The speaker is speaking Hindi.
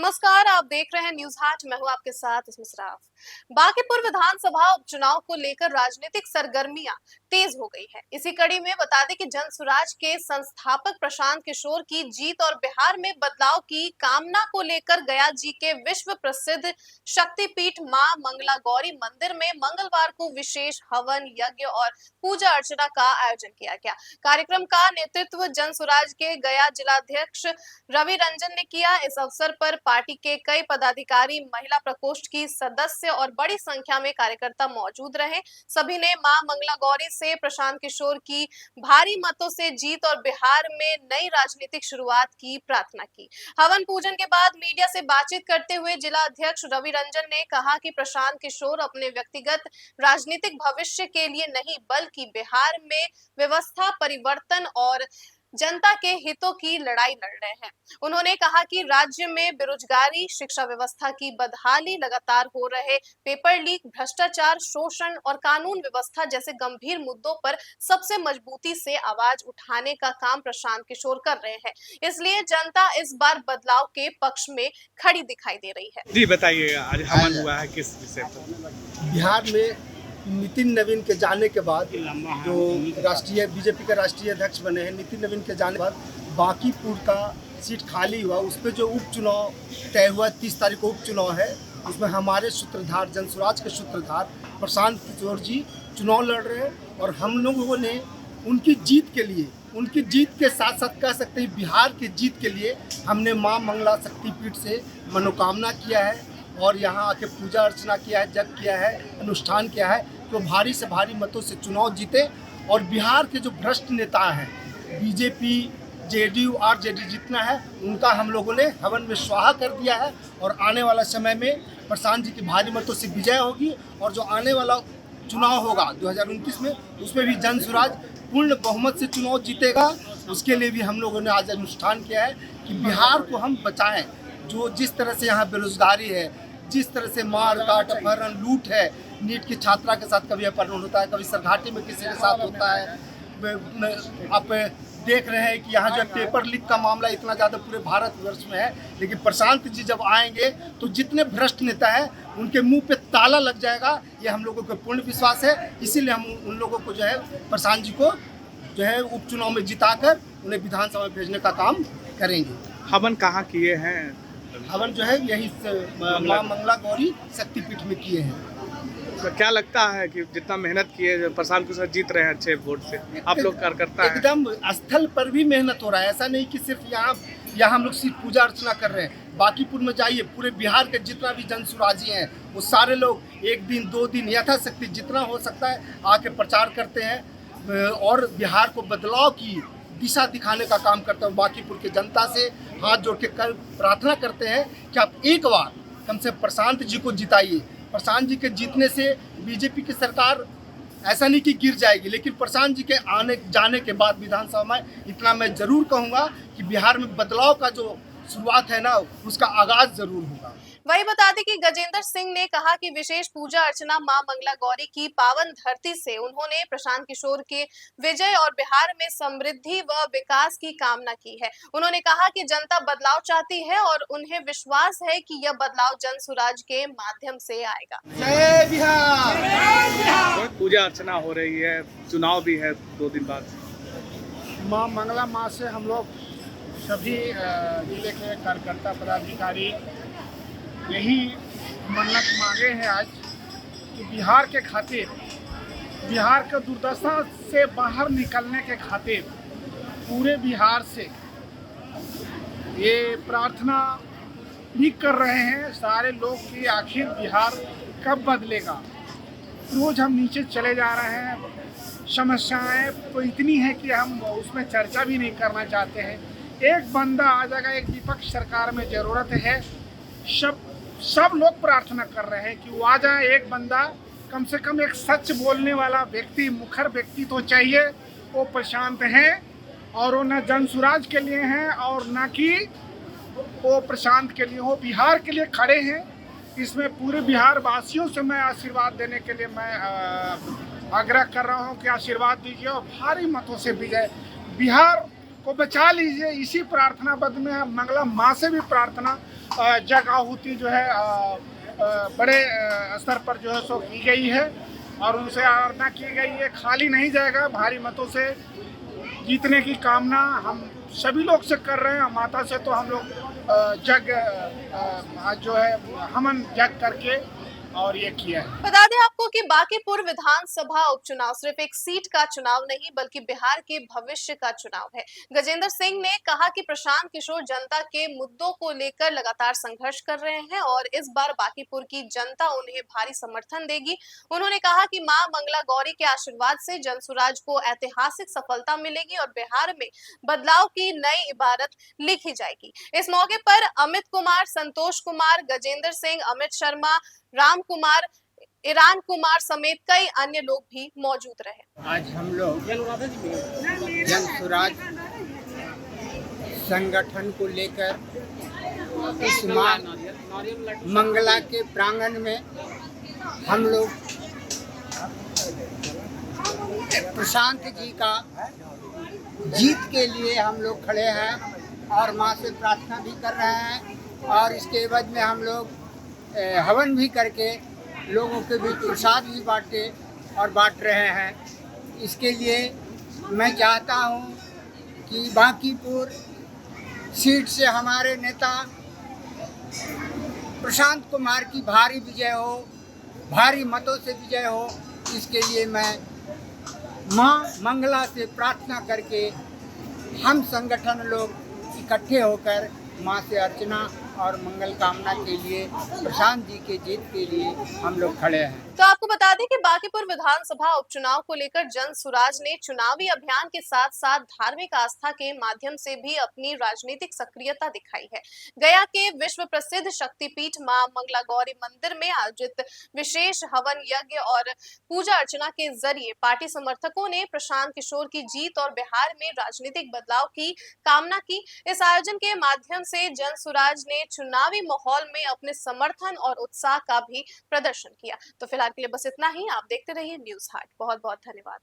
नमस्कार, आप देख रहे हैं न्यूज हाट। मैं हूं आपके साथ इसमें सराफ। बांकीपुर विधानसभा उपचुनाव को लेकर राजनीतिक सरगर्मियां तेज हो गई है। इसी कड़ी में बता दें कि जन सुराज के संस्थापक प्रशांत किशोर की जीत और बिहार में बदलाव की कामना को लेकर गया जी के विश्व प्रसिद्ध शक्तिपीठ मां मंगला गौरी मंदिर में मंगलवार को विशेष हवन यज्ञ और पूजा अर्चना का आयोजन किया गया। कार्यक्रम का नेतृत्व जन सुराज के गया जिलाध्यक्ष रवि रंजन ने किया। इस अवसर पर पार्टी के कई पदाधिकारी, महिला प्रकोष्ठ की सदस्य और बड़ी संख्या में कार्यकर्ता मौजूद रहे। सभी ने मां मंगला गौरी से प्रशांत किशोर की भारी मतों से जीत और बिहार में नई राजनीतिक शुरुआत की प्रार्थना की। हवन पूजन के बाद मीडिया से बातचीत करते हुए जिला अध्यक्ष रवि रंजन ने कहा कि प्रशांत किशोर अपने व्यक्तिगत राजनीतिक भविष्य के लिए नहीं बल्कि बिहार में व्यवस्था परिवर्तन और जनता के हितों की लड़ाई लड़ रहे हैं। उन्होंने कहा कि राज्य में बेरोजगारी, शिक्षा व्यवस्था की बदहाली, लगातार हो रहे पेपर लीक, भ्रष्टाचार, शोषण और कानून व्यवस्था जैसे गंभीर मुद्दों पर सबसे मजबूती से आवाज उठाने का काम प्रशांत किशोर कर रहे हैं। इसलिए जनता इस बार बदलाव के पक्ष में खड़ी दिखाई दे रही है। जी बताइए, आज हवन हुआ है किस विषय पर? बिहार में नितिन नवीन के जाने के बाद जो राष्ट्रीय बीजेपी के राष्ट्रीय अध्यक्ष बने हैं, नितिन नवीन के जाने के बाद बांकीपुर का सीट खाली हुआ। उस पर जो उपचुनाव तय हुआ, 30 तारीख को उपचुनाव है, उसमें हमारे सूत्रधार जन सुराज के सूत्रधार प्रशांत किशोर जी चुनाव लड़ रहे हैं। और हम लोगों ने उनकी जीत के लिए, उनकी जीत के साथ साथ कह सकते हैं बिहार की जीत के लिए हमने माँ मंगला शक्तिपीठ से मनोकामना किया है और यहाँ आके पूजा अर्चना किया है, जप किया है, अनुष्ठान किया है तो भारी से भारी मतों से चुनाव जीते। और बिहार के जो भ्रष्ट नेता हैं, बीजेपी, जेडीयू, आरजेडी जितना है, उनका हम लोगों ने हवन में स्वाहा कर दिया है। और आने वाला समय में प्रशांत जी की भारी मतों से विजय होगी और जो आने वाला चुनाव होगा 2029 में, उसमें भी जन सुराज पूर्ण बहुमत से चुनाव जीतेगा। उसके लिए भी हम लोगों ने आज अनुष्ठान किया है कि बिहार को हम बचाएं। जो जिस तरह से यहाँ बेरोजगारी है, जिस तरह से मार काट अपहरण लूट है, नीट की छात्रा के साथ कभी अपहरण होता है, कभी सरघाटी में किसी के साथ होता है। आप देख रहे हैं कि यहाँ जो पेपर लीक का मामला इतना ज़्यादा पूरे भारतवर्ष में है, लेकिन प्रशांत जी जब आएंगे तो जितने भ्रष्ट नेता हैं उनके मुंह पे ताला लग जाएगा। ये हम लोगों को पूर्ण विश्वास है। इसीलिए हम उन लोगों को जो है, प्रशांत जी को जो है उपचुनाव में जिताकर उन्हें विधानसभा में भेजने का काम करेंगे। हवन कहाँ किए हैं? हवन जो है यही मां मंगला गौरी शक्तिपीठ में किए हैं। तो क्या लगता है कि जितना मेहनत किए प्रशांत किशोर जीत रहे हैं अच्छे वोट से, आप लोग कार्यकर्ता हैं? एकदम स्थल पर भी मेहनत हो रहा है। ऐसा नहीं कि सिर्फ यहाँ हम लोग सिर्फ पूजा अर्चना कर रहे हैं। बांकीपुर में जाइए, पूरे बिहार के जितना भी जन सुराजी हैं वो सारे लोग 1 दिन 2 दिन यथाशक्ति जितना हो सकता है आके प्रचार करते हैं और बिहार को बदलाव की दिशा दिखाने का काम करते हैं। बांकीपुर की जनता से हाथ जोड़ के कल प्रार्थना करते हैं कि आप एक बार कम से प्रशांत जी को जिताइए। प्रशांत जी के जीतने से बीजेपी की सरकार ऐसा नहीं कि गिर जाएगी, लेकिन प्रशांत जी के आने जाने के बाद विधानसभा में इतना मैं जरूर कहूँगा कि बिहार में बदलाव का जो शुरुआत है ना, उसका आगाज जरूर होगा। वही बता दें कि गजेंद्र सिंह ने कहा कि विशेष पूजा अर्चना मां मंगला गौरी की पावन धरती से उन्होंने प्रशांत किशोर के विजय और बिहार में समृद्धि व विकास की कामना की है। उन्होंने कहा कि जनता बदलाव चाहती है और उन्हें विश्वास है कि यह बदलाव जन सुराज के माध्यम से आएगा। जय बिहार। पूजा अर्चना हो रही है, चुनाव भी है 2 दिन बाद। माँ मंगला माँ से हम लोग सभी जिले के कार्यकर्ता पदाधिकारी यही मन्नत मांगे हैं आज कि बिहार के खातिर, बिहार के दुर्दशा से बाहर निकलने के खातिर पूरे बिहार से ये प्रार्थना भी कर रहे हैं सारे लोग कि आखिर बिहार कब बदलेगा। रोज हम नीचे चले जा रहे हैं, समस्याएं तो इतनी है कि हम उसमें चर्चा भी नहीं करना चाहते हैं। एक बंदा आ जाएगा, एक विपक्ष सरकार में ज़रूरत है। सब लोग प्रार्थना कर रहे हैं कि वो आ जाए, एक बंदा, कम से कम एक सच बोलने वाला व्यक्ति, मुखर व्यक्ति तो चाहिए। वो प्रशांत हैं और वो न जन सुराज के लिए हैं और न कि वो प्रशांत के लिए, वो बिहार के लिए खड़े हैं। इसमें पूरे बिहार वासियों से मैं आशीर्वाद देने के लिए मैं आग्रह कर रहा हूँ कि आशीर्वाद दीजिए और भारी मतों से विजय बिहार को बचा लीजिए। इसी प्रार्थना बद में मंगला माँ से भी प्रार्थना जग आहुति जो है बड़े स्तर पर जो है सो की गई है और उनसे आराधना की गई है। खाली नहीं जाएगा, भारी मतों से जीतने की कामना हम सभी लोग से कर रहे हैं। माता से तो हम लोग जग आज जो है हवन जग करके और ये किया है। बता दें आपको कि बांकीपुर विधानसभा उपचुनाव सिर्फ एक सीट का चुनाव नहीं बल्कि बिहार के भविष्य का चुनाव है। गजेंद्र सिंह ने कहा कि प्रशांत किशोर जनता के मुद्दों को लेकर लगातार संघर्ष कर रहे हैं और इस बार बांकीपुर की जनता उन्हें भारी समर्थन देगी। उन्होंने कहा कि मां मंगला गौरी के आशीर्वाद से जनसुराज को ऐतिहासिक सफलता मिलेगी और बिहार में बदलाव की नई इबारत लिखी जाएगी। इस मौके पर अमित कुमार, संतोष कुमार, गजेंद्र सिंह, अमित शर्मा, राम कुमार, ईरान कुमार समेत कई अन्य लोग भी मौजूद रहे। आज हम लोग जन स्वराज संगठन को लेकर इस मां मंगला के प्रांगण में हम लोग प्रशांत जी का जीत के लिए हम लोग खड़े हैं और मां से प्रार्थना भी कर रहे हैं और इसके एवज में हम लोग हवन भी करके लोगों के बीच प्रसाद भी बांटे और बांट रहे हैं। इसके लिए मैं चाहता हूं कि बांकीपुर सीट से हमारे नेता प्रशांत कुमार की भारी विजय हो, भारी मतों से विजय हो। इसके लिए मैं मां मंगला से प्रार्थना करके हम संगठन लोग इकट्ठे होकर मां से अर्चना और मंगल कामना के लिए प्रशांत जी के जीत के लिए हम लोग खड़े हैं। तो आपको बता दें कि बांकीपुर विधानसभा उपचुनाव को लेकर जनसुराज ने चुनावी अभियान के साथ साथ धार्मिक आस्था के माध्यम से भी अपनी राजनीतिक सक्रियता दिखाई है। गया के विश्व प्रसिद्ध शक्तिपीठ मां मंगला गौरी मंदिर में आयोजित विशेष हवन यज्ञ और पूजा अर्चना के जरिए पार्टी समर्थकों ने प्रशांत किशोर की जीत और बिहार में राजनीतिक बदलाव की कामना की। इस आयोजन के माध्यम से जनसुराज ने चुनावी माहौल में अपने समर्थन और उत्साह का भी प्रदर्शन किया। तो फिलहाल के लिए बस इतना ही। आप देखते रहिए न्यूज़ हाट। बहुत बहुत धन्यवाद।